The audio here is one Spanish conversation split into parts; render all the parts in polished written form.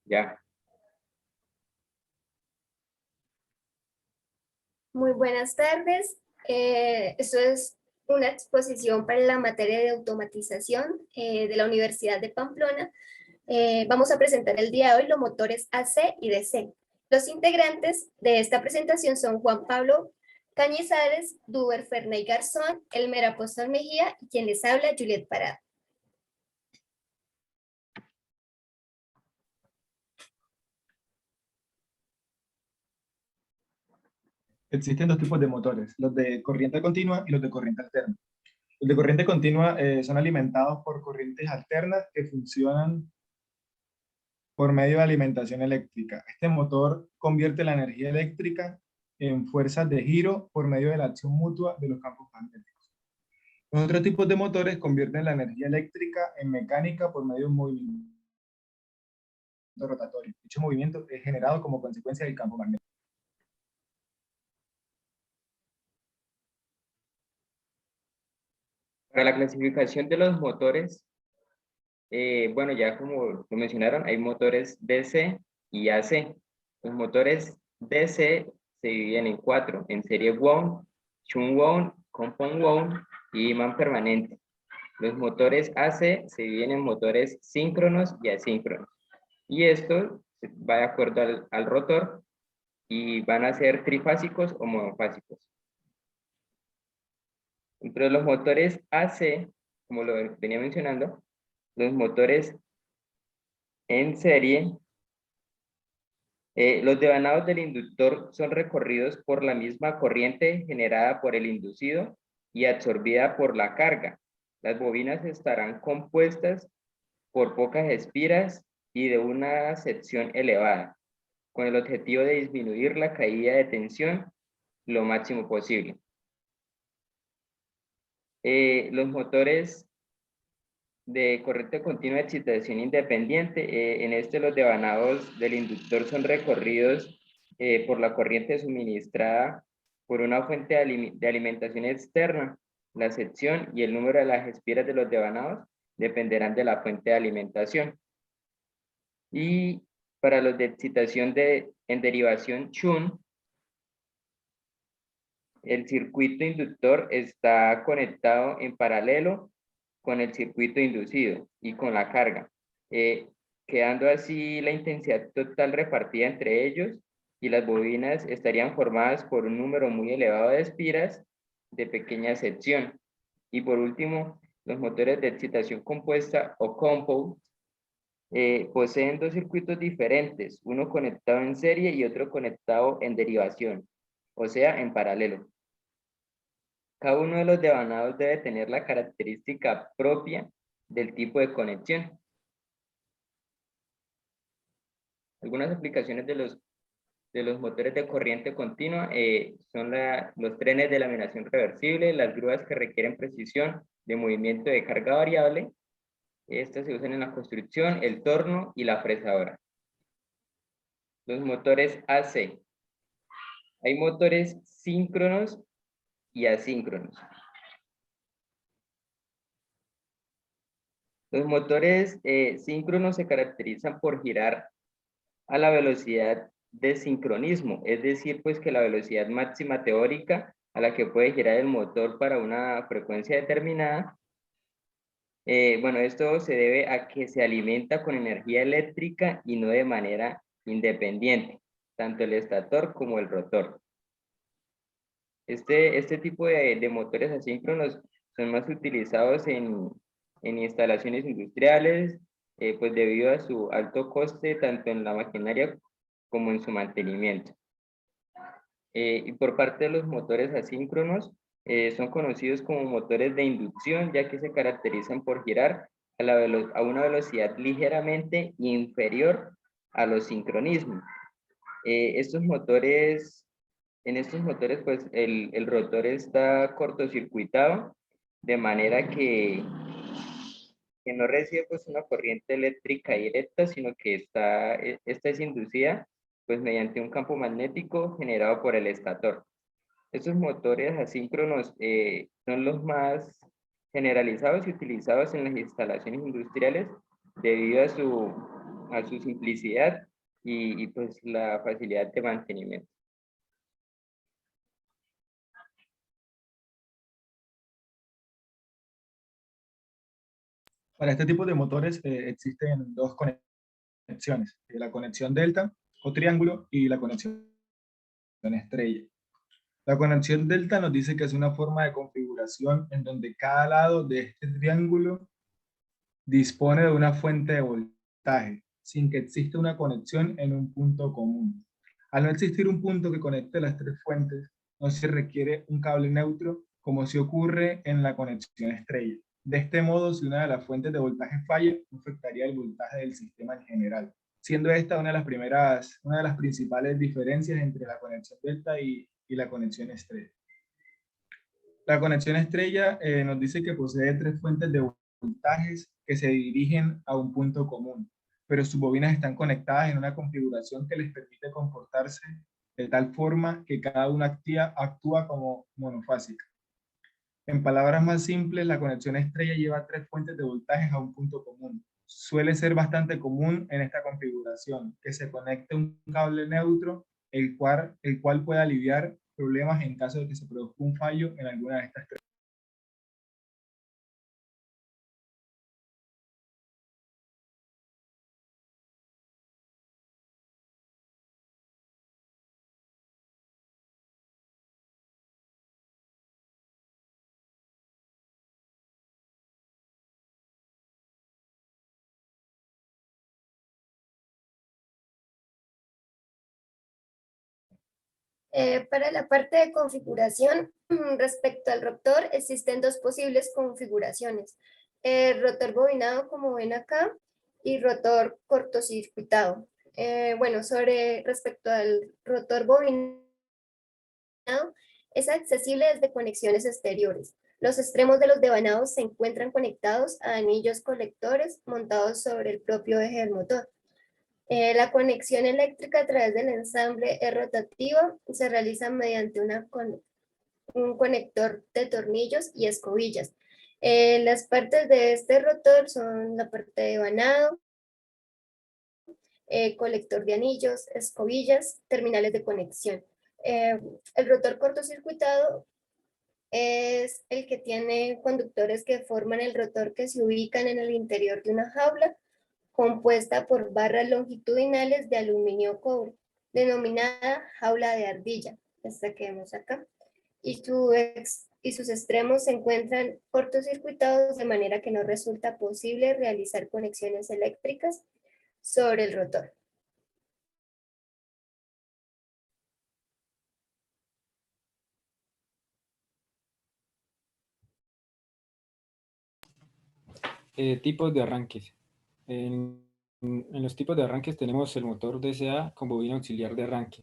Ya. Muy buenas tardes. Esto es una exposición para la materia de automatización de la Universidad de Pamplona. Vamos a presentar el día de hoy los motores AC y DC. Los integrantes de esta presentación son Juan Pablo Cañizares, Duber Ferney Garzón, Elmer Apóstol Mejía y quien les habla, Juliet Parada. Existen dos tipos de motores, los de corriente continua y los de corriente alterna. Los de corriente continua son alimentados por corrientes alternas que funcionan por medio de alimentación eléctrica. Este motor convierte la energía eléctrica en fuerzas de giro por medio de la acción mutua de los campos magnéticos. Los otros tipos de motores convierten la energía eléctrica en mecánica por medio de un movimiento rotatorio. Dicho movimiento es generado como consecuencia del campo magnético. Para la clasificación de los motores, bueno, ya como lo mencionaron, hay motores DC y AC. Los motores DC se dividen en cuatro, en serie wound, shunt wound, compound wound y imán permanente. Los motores AC se dividen en motores síncronos y asíncronos. Y esto va de acuerdo al rotor y van a ser trifásicos o monofásicos. Entre los motores AC, como lo venía mencionando, los motores en serie, los devanados del inductor son recorridos por la misma corriente generada por el inducido y absorbida por la carga. Las bobinas estarán compuestas por pocas espiras y de una sección elevada, con el objetivo de disminuir la caída de tensión lo máximo posible. Los motores de corriente continua de excitación independiente, en este los devanados del inductor son recorridos por la corriente suministrada por una fuente de alimentación externa. La sección y el número de las espiras de los devanados dependerán de la fuente de alimentación. Y para los de excitación en derivación shunt, el circuito inductor está conectado en paralelo con el circuito inducido y con la carga, quedando así la intensidad total repartida entre ellos, y las bobinas estarían formadas por un número muy elevado de espiras de pequeña sección. Y por último, los motores de excitación compuesta o compound poseen dos circuitos diferentes, uno conectado en serie y otro conectado en derivación, o sea, en paralelo. Cada uno de los devanados debe tener la característica propia del tipo de conexión. Algunas aplicaciones de los motores de corriente continua son los trenes de laminación reversible, las grúas que requieren precisión de movimiento de carga variable. Estas se usan en la construcción, el torno y la fresadora. Los motores AC. Hay motores síncronos y asíncronos. Los motores síncronos se caracterizan por girar a la velocidad de sincronismo, es decir, pues que la velocidad máxima teórica a la que puede girar el motor para una frecuencia determinada, bueno, esto se debe a que se alimenta con energía eléctrica y no de manera independiente, tanto el estator como el rotor. Este tipo de motores asíncronos son más utilizados en instalaciones industriales, pues debido a su alto coste tanto en la maquinaria como en su mantenimiento. Y por parte de los motores asíncronos, son conocidos como motores de inducción, ya que se caracterizan por girar a una velocidad ligeramente inferior a los sincronismos. En estos motores, pues el rotor está cortocircuitado, de manera que no recibe pues una corriente eléctrica directa, sino que esta es inducida pues mediante un campo magnético generado por el estator. Estos motores asíncronos son los más generalizados y utilizados en las instalaciones industriales debido a su simplicidad y pues la facilidad de mantenimiento. Para este tipo de motores existen dos conexiones, la conexión delta o triángulo y la conexión estrella. La conexión delta nos dice que es una forma de configuración en donde cada lado de este triángulo dispone de una fuente de voltaje, sin que exista una conexión en un punto común. Al no existir un punto que conecte las tres fuentes, no se requiere un cable neutro como si ocurre en la conexión estrella. De este modo, si una de las fuentes de voltaje falla, afectaría el voltaje del sistema en general, siendo esta una de las principales diferencias entre la conexión delta y la conexión estrella. La conexión estrella nos dice que posee tres fuentes de voltajes que se dirigen a un punto común, pero sus bobinas están conectadas en una configuración que les permite comportarse de tal forma que cada una actúa como monofásica. En palabras más simples, la conexión estrella lleva tres fuentes de voltajes a un punto común. Suele ser bastante común en esta configuración que se conecte un cable neutro, el cual puede aliviar problemas en caso de que se produzca un fallo en alguna de estas tres. Para la parte de configuración, respecto al rotor, existen dos posibles configuraciones. Rotor bobinado, como ven acá, y rotor cortocircuitado. Bueno, respecto al rotor bobinado, es accesible desde conexiones exteriores. Los extremos de los devanados se encuentran conectados a anillos colectores montados sobre el propio eje del motor. La conexión eléctrica a través del ensamble es rotativa y se realiza mediante un conector de tornillos y escobillas. Las partes de este rotor son la parte de vanado, colector de anillos, escobillas, terminales de conexión. El rotor cortocircuitado es el que tiene conductores que forman el rotor que se ubican en el interior de una jaula compuesta por barras longitudinales de aluminio cobre, denominada jaula de ardilla, esta que vemos acá, y sus extremos se encuentran cortocircuitados de manera que no resulta posible realizar conexiones eléctricas sobre el rotor. Tipos de arranques. En los tipos de arranques tenemos el motor DCA con bobina auxiliar de arranque.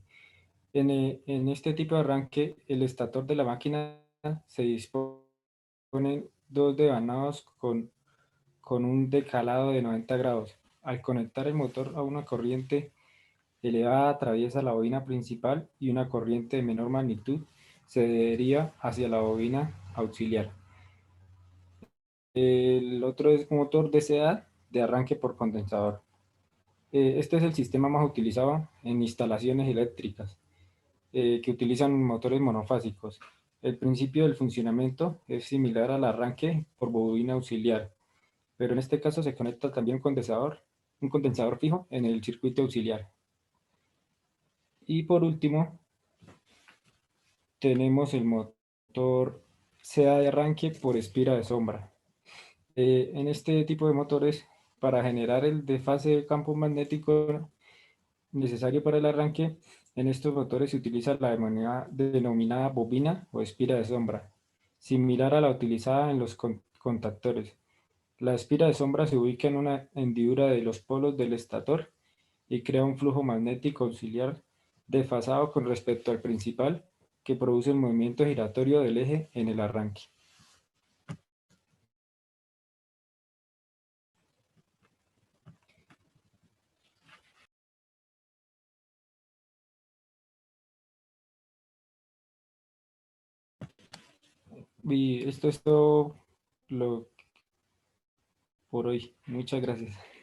En este tipo de arranque, el estator de la máquina se disponen dos devanados con un decalado de 90 grados. Al conectar el motor a una corriente elevada atraviesa la bobina principal y una corriente de menor magnitud se deriva hacia la bobina auxiliar. El otro es un motor DCA de arranque por condensador. Este es el sistema más utilizado en instalaciones eléctricas que utilizan motores monofásicos. El principio del funcionamiento es similar al arranque por bobina auxiliar, pero en este caso se conecta también un condensador fijo en el circuito auxiliar. Y por último, tenemos el motor CA de arranque por espira de sombra. En este tipo de motores, para generar el desfase de campo magnético necesario para el arranque, en estos motores se utiliza la denominada bobina o espira de sombra, similar a la utilizada en los contactores. La espira de sombra se ubica en una hendidura de los polos del estator y crea un flujo magnético auxiliar desfasado con respecto al principal que produce el movimiento giratorio del eje en el arranque. Y esto es todo por hoy. Muchas gracias.